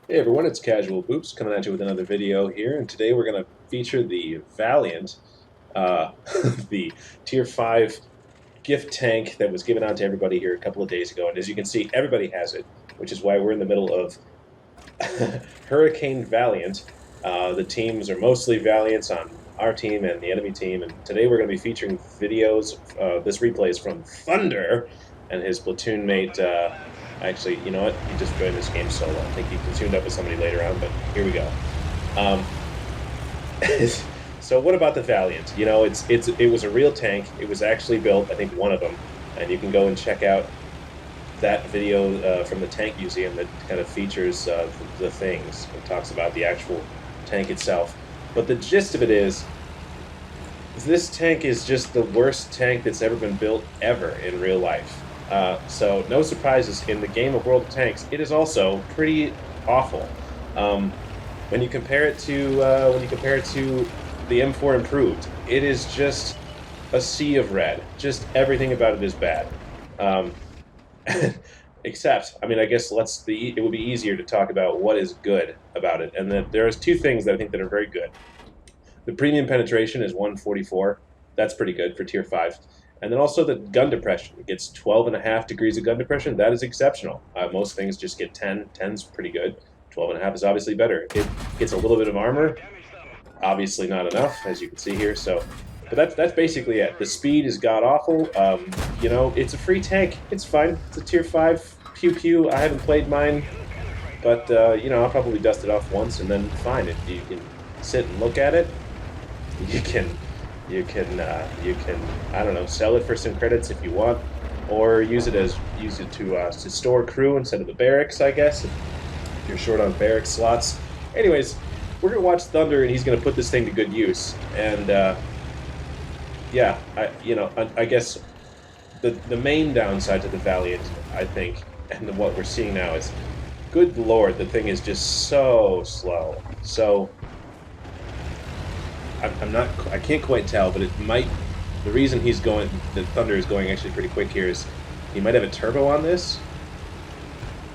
Hey everyone, it's Casual.Boops coming at you with another video here, and today we're going to feature the Valiant, uh, the Tier 5 gift tank that was given out to everybody here a couple of days ago, and as you can see, everybody has it, which is why we're in the middle of Hurricane Valiant. The teams are mostly Valiants on our team and the enemy team, and today we're going to be featuring videos. This replay is from Thunder and his platoon mate. Actually, you know what? He just joined this game solo. I think he platooned up with somebody later on, but here we go. Um, so what about the Valiant? You know, it was a real tank. It was actually built. I think one of them, and you can go and check out that video from the tank museum that kind of features the things. It talks about the actual tank itself. But the gist of it is, this tank is just the worst tank that's ever been built ever in real life. So no surprises, in the game of World of Tanks, it is also pretty awful. When you compare it to the M4 Improved, it is just a sea of red. Just everything about it is bad. Except, I mean, I guess it would be easier to talk about what is good about it, and that there's two things that I think that are very good. The premium penetration is 144. That's pretty good for tier 5. And then also the gun depression. It gets 12.5 degrees of gun depression. That is exceptional. Most things just get 10. 10's pretty good. 12.5 is obviously better. It gets a little bit of armor. Obviously not enough, as you can see here. But that's basically it. The speed is god-awful. You know, it's a free tank. It's fine. It's a tier 5 pew-pew. I haven't played mine, but, you know, I'll probably dust it off once and then fine. If you can sit and look at it, you can I don't know, sell it for some credits if you want, or use it to store crew instead of the barracks, I guess, if you're short on barracks slots. Anyways, we're gonna watch Thunder, and he's gonna put this thing to good use. And yeah, I guess the main downside to the Valiant, I think, and what we're seeing now is, good lord, the thing is just so slow. So I can't quite tell, but it might. The reason the Thunder is going actually pretty quick here is he might have a turbo on this.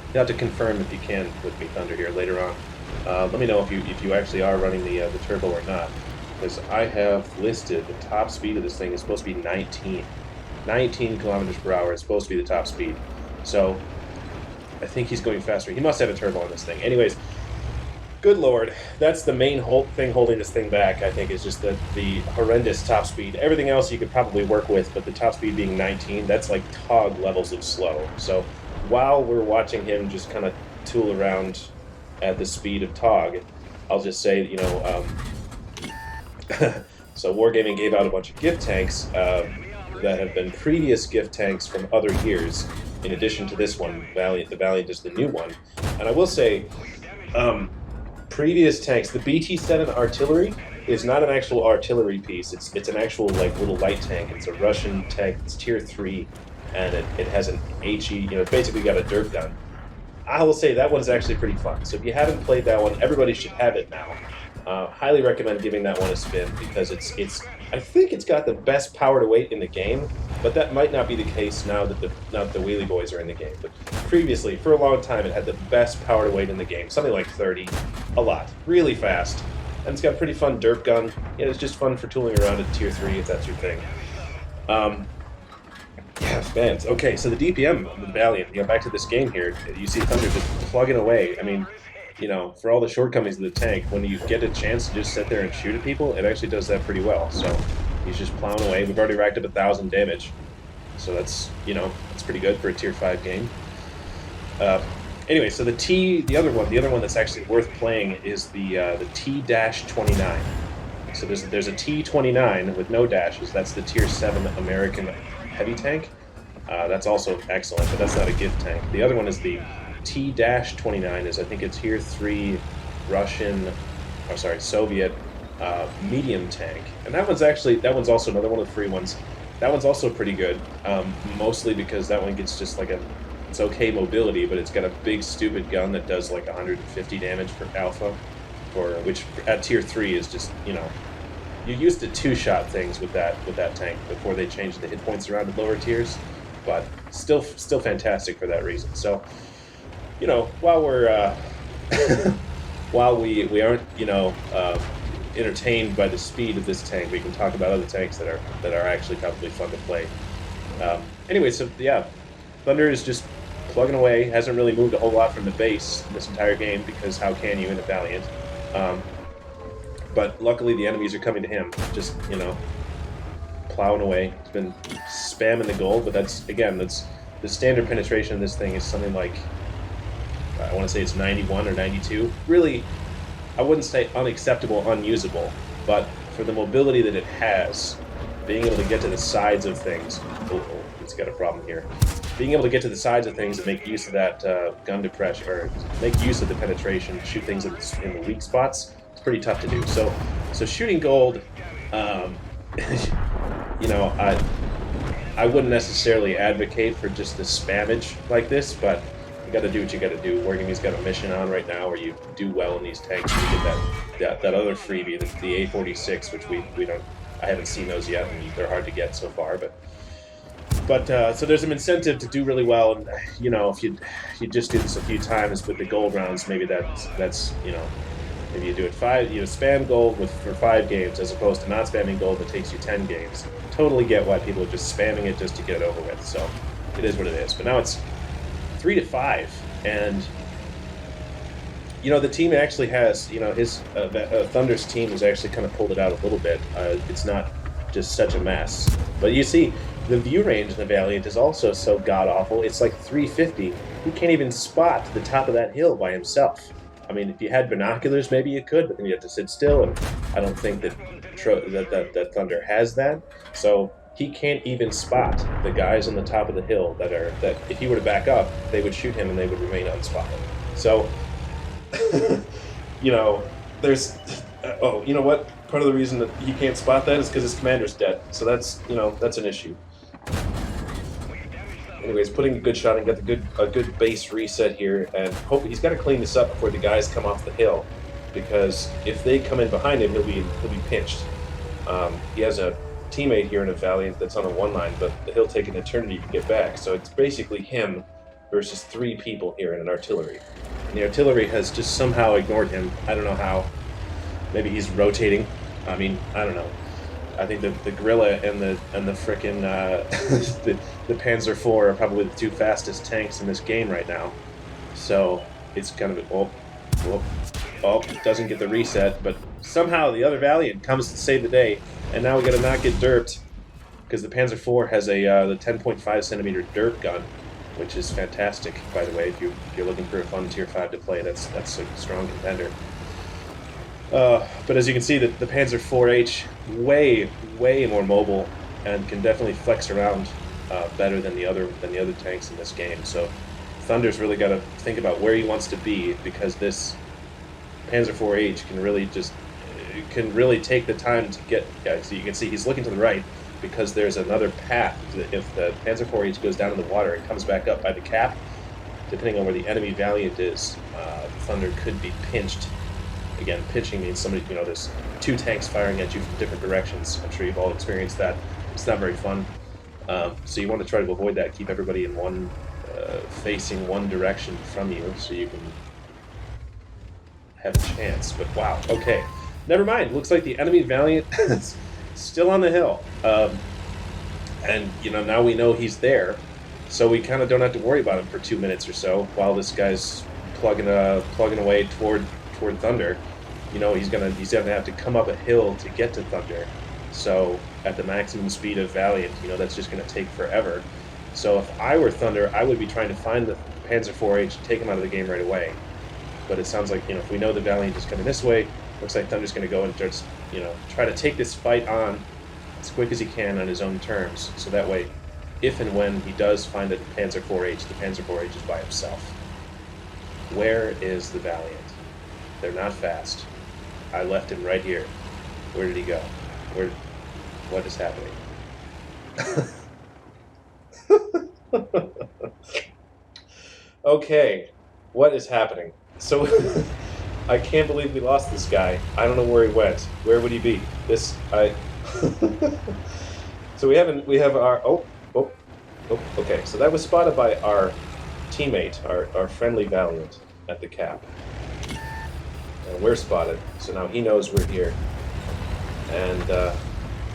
You'll have to confirm if you can with me, Thunder, here later on. Let me know if you actually are running the turbo or not, because I have listed the top speed of this thing is supposed to be 19. 19 kilometers per hour is supposed to be the top speed. So I think he's going faster. He must have a turbo on this thing. Anyways. Good lord, that's the main thing holding this thing back, I think, is just the horrendous top speed. Everything else you could probably work with, but the top speed being 19, that's like TOG levels of slow. So while we're watching him just kind of tool around at the speed of TOG, I'll just say, you know, so Wargaming gave out a bunch of gift tanks that have been previous gift tanks from other years, in addition to this one, Valiant. The Valiant is the new one. And I will say, previous tanks, the BT-7 artillery is not an actual artillery piece. It's an actual like little light tank. It's a Russian tank. It's tier 3, and it has an HE. You know, it's basically got a dirt gun. I will say that one's actually pretty fun. So if you haven't played that one, everybody should have it now. Highly recommend giving that one a spin, because I think it's got the best power to weight in the game, but that might not be the case now that the Wheelie Boys are in the game. But previously, for a long time, it had the best power to weight in the game, something like 30, a lot, really fast, and it's got a pretty fun derp gun. Yeah, it's just fun for tooling around at tier 3 if that's your thing. Yeah, man. Okay, so the DPM of the Valiant. You know, back to this game here. You see Thunder just plugging away. I mean, you know, for all the shortcomings of the tank, when you get a chance to just sit there and shoot at people, it actually does that pretty well. So he's just plowing away. We've already racked up 1,000 damage, so that's, you know, that's pretty good for a tier 5 game. Anyway, so the other one that's actually worth playing is the T-29. So there's a T-29 with no dashes. That's the tier 7 American heavy tank. That's also excellent, but that's not a gift tank. The other one is the T-29, is I think a tier 3 Soviet medium tank, and that one's also another one of the free ones. That one's also pretty good, mostly because that one gets just like it's okay mobility, but it's got a big stupid gun that does like 150 damage for alpha, which at tier 3 is just, you know, you used to two-shot things with that tank before they changed the hit points around at lower tiers, but still fantastic for that reason. So, you know, while we're while we aren't, you know, entertained by the speed of this tank, we can talk about other tanks that are actually probably fun to play. Anyway, so yeah, Thunder is just plugging away. Hasn't really moved a whole lot from the base this entire game because how can you in a Valiant? But luckily the enemies are coming to him. Just, you know, plowing away. He's been spamming the gold, but that's the standard penetration of this thing is something like, I want to say it's 91 or 92. Really, I wouldn't say unacceptable, unusable, but for the mobility that it has, being able to get to the sides of things. Oh, it's got a problem here. Being able to get to the sides of things and make use of that gun depression, or make use of the penetration, shoot things in the weak spots, it's pretty tough to do. So shooting gold, you know, I wouldn't necessarily advocate for just the spammage like this, but you got to do what you got to do. Wargaming's got a mission on right now where you do well in these tanks. You get that other freebie, the A46, which we don't. I haven't seen those yet, and they're hard to get so far. But so there's an incentive to do really well, and you know, if you just do this a few times with the gold rounds, maybe that's you know, maybe you do it spam gold for 5 games as opposed to not spamming gold that takes you 10 games. Totally get why people are just spamming it just to get it over with. So it is what it is. But now it's 3-5, and you know, the team actually has, you know, his Thunder's team has actually kind of pulled it out a little bit. It's not just such a mess, but you see the view range in the Valiant is also so god awful. It's like 350. He can't even spot the top of that hill by himself. I mean, if you had binoculars, maybe you could, but then you have to sit still, and I don't think that Thunder has that. So he can't even spot the guys on the top of the hill that if he were to back up, they would shoot him and they would remain unspotted. So, you know, there's oh, you know what? Part of the reason that he can't spot that is because his commander's dead. So that's, you know, that's an issue. Anyways, putting a good shot and got a good base reset here, and hope he's got to clean this up before the guys come off the hill, because if they come in behind him, he'll be pinched. He has a teammate here in a Valiant that's on a 1-line, but he'll take an eternity to get back. So it's basically him versus 3 people here in an artillery, and the artillery has just somehow ignored him. I don't know how. Maybe he's rotating. I mean, I don't know. I think the Gorilla and the frickin' the Panzer IV are probably the 2 fastest tanks in this game right now. So it's kind of doesn't get the reset, but somehow the other Valiant comes to save the day, and now we got to not get derped because the Panzer IV has the 10.5 centimeter derp gun, which is fantastic, by the way. If you're looking for a fun tier 5 to play, that's a strong contender. But as you can see, the Panzer IVH way more mobile and can definitely flex around better than the other tanks in this game. So Thunder's really got to think about where he wants to be, because this Panzer IVH can really take the time to get. Yeah, so you can see he's looking to the right because there's another path. If the Panzer IVH goes down in the water and comes back up by the cap, depending on where the enemy Valiant is, Thunder could be pinched. Again, pinching means somebody, you know, there's 2 tanks firing at you from different directions. I'm sure you've all experienced that. It's not very fun. So you want to try to avoid that. Keep everybody in facing one direction from you, so you can have a chance. But wow, okay, never mind. Looks like the enemy Valiant is still on the hill, and you know, now we know he's there, so we kind of don't have to worry about him for 2 minutes or so while this guy's plugging away toward Thunder. You know, he's gonna have to come up a hill to get to Thunder. So at the maximum speed of Valiant, you know, that's just gonna take forever. So if I were Thunder, I would be trying to find the Panzer IVH and take him out of the game right away. But it sounds like, you know, if we know the Valiant is coming this way, looks like Thunder's gonna go and just, you know, try to take this fight on as quick as he can on his own terms. So that way, if and when he does find the Panzer IVH is by himself. Where is the Valiant? They're not fast. I left him right here. Where did he go? What is happening? Okay, what is happening? So, I can't believe we lost this guy. I don't know where he went. Where would he be? So we have our, okay, so that was spotted by our teammate, our friendly Valiant at the cap. And we're spotted, so now he knows we're here. And,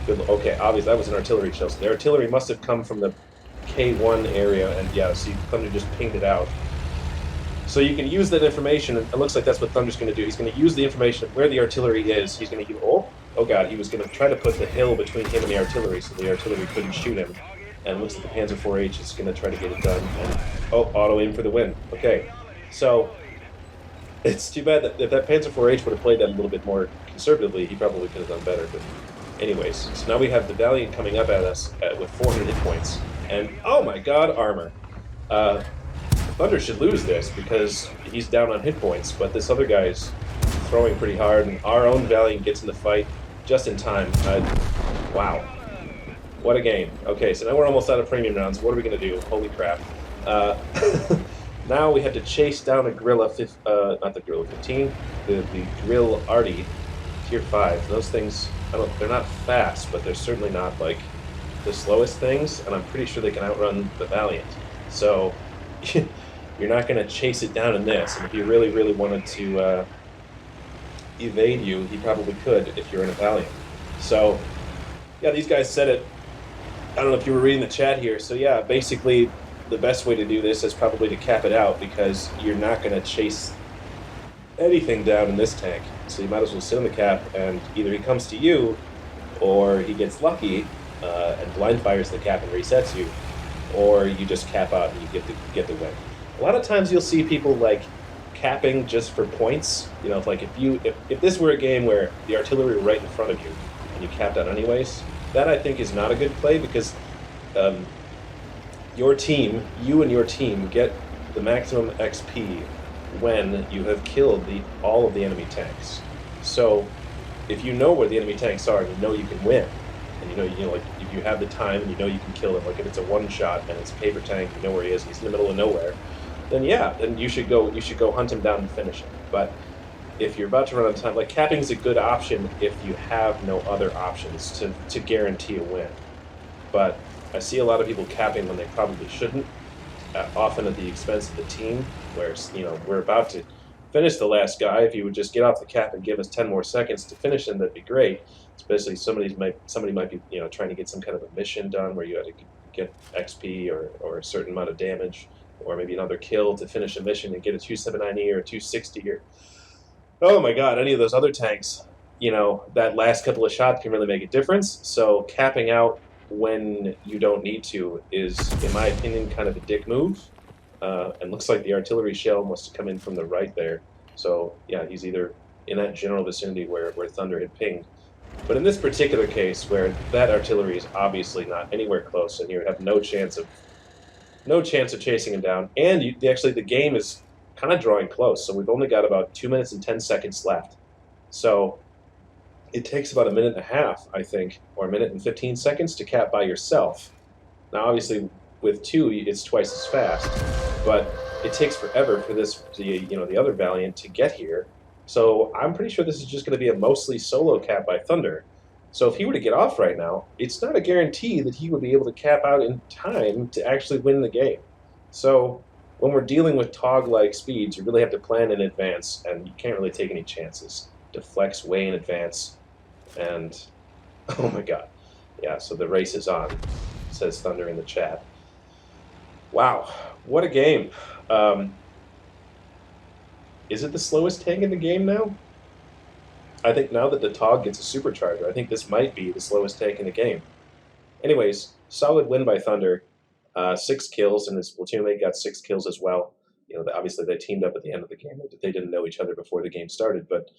okay, obviously that was an artillery shell, so the artillery must have come from the K1 area, and yeah, see, Thunder just pinged it out. So you can use that information, and it looks like that's what Thunder's going to do. He's going to use the information of where the artillery is. He's going to use, oh god, he was going to try to put the hill between him and the artillery so the artillery couldn't shoot him. And it looks like the Panzer IV-H is going to try to get it done. And, oh, auto aim for the win. Okay, so it's too bad that if that Panzer IV-H would have played that a little bit more conservatively, he probably could have done better. But anyways, so now we have the Valiant coming up at us with 400 hit points. And, oh my god, armor. Thunder should lose this because he's down on hit points, but this other guy's throwing pretty hard, and our own Valiant gets in the fight just in time. Wow. What a game. Okay, so now we're almost out of premium rounds. What are we going to do? Holy crap. Now we have to chase down a Guerrilla, not the Guerrilla 15, the Drill Arty, Tier 5. Those things, they're not fast, but they're certainly not, like, the slowest things, and I'm pretty sure they can outrun the Valiant. So, you're not going to chase it down in this, and if you really, really wanted to evade you, he probably could if you're in a Valiant. So, yeah, these guys said it. I don't know if you were reading the chat here. So, yeah, basically, the best way to do this is probably to cap it out because you're not going to chase anything down in this tank. So you might as well sit on the cap, and either he comes to you, or he gets lucky and blind fires the cap and resets you, or you just cap out and you get the win. A lot of times you'll see people like capping just for points. You know, like if this were a game where the artillery were right in front of you and you capped out anyways, that I think is not a good play because you and your team get the maximum XP when you have killed all of the enemy tanks. So if you know where the enemy tanks are and you know you can win, and you know like if you have the time and you know you can kill him, like if it's a one shot and it's a paper tank, you know where he is, he's in the middle of nowhere, then yeah, then you should go hunt him down and finish him. But if you're about to run out of time, like capping is a good option if you have no other options to guarantee a win. But I see a lot of people capping when they probably shouldn't, often at the expense of the team, where we're about to finish the last guy. If you would just get off the cap and give us 10 more seconds to finish him, that'd be great. Especially somebody might be trying to get some kind of a mission done where you had to get XP or a certain amount of damage, or maybe another kill to finish a mission and get a 279E or a 260 or oh my god, any of those other tanks. That last couple of shots can really make a difference. So capping out when you don't need to is, in my opinion, kind of a dick move. And looks like the artillery shell must have come in from the right there. So yeah, he's either in that general vicinity where Thunder had pinged. But in this particular case, where that artillery is obviously not anywhere close, and you have no chance of chasing him down, and the game is kind of drawing close. So we've only got about 2 minutes and 10 seconds left. So it takes about a minute and a half, I think, or a minute and 15 seconds to cap by yourself. Now, obviously, with two, it's twice as fast, but it takes forever for the other Valiant to get here. So I'm pretty sure this is just going to be a mostly solo cap by Thunder. So if he were to get off right now, it's not a guarantee that he would be able to cap out in time to actually win the game. So when we're dealing with TOG-like speeds, you really have to plan in advance, and you can't really take any chances to flex way in advance. And oh my god, yeah, so the race is on, says Thunder in the chat. Wow, what a game. Is it the slowest tank in the game now? I think now that the TOG gets a supercharger, I think this might be the slowest tank in the game. Anyways, solid win by Thunder. 6 kills, and his platoon mate got 6 kills as well. Obviously they teamed up at the end of the game. They didn't know each other before the game started, but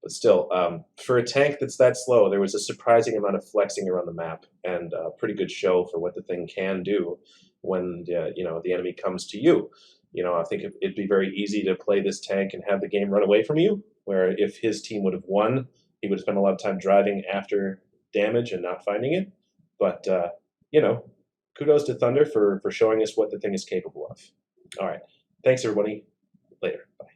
still, for a tank that's that slow, there was a surprising amount of flexing around the map, and a pretty good show for what the thing can do when the enemy comes to you. I think it'd be very easy to play this tank and have the game run away from you, where if his team would have won, he would have spent a lot of time driving after damage and not finding it. But, kudos to Thunder for showing us what the thing is capable of. All right. Thanks, everybody. Later. Bye.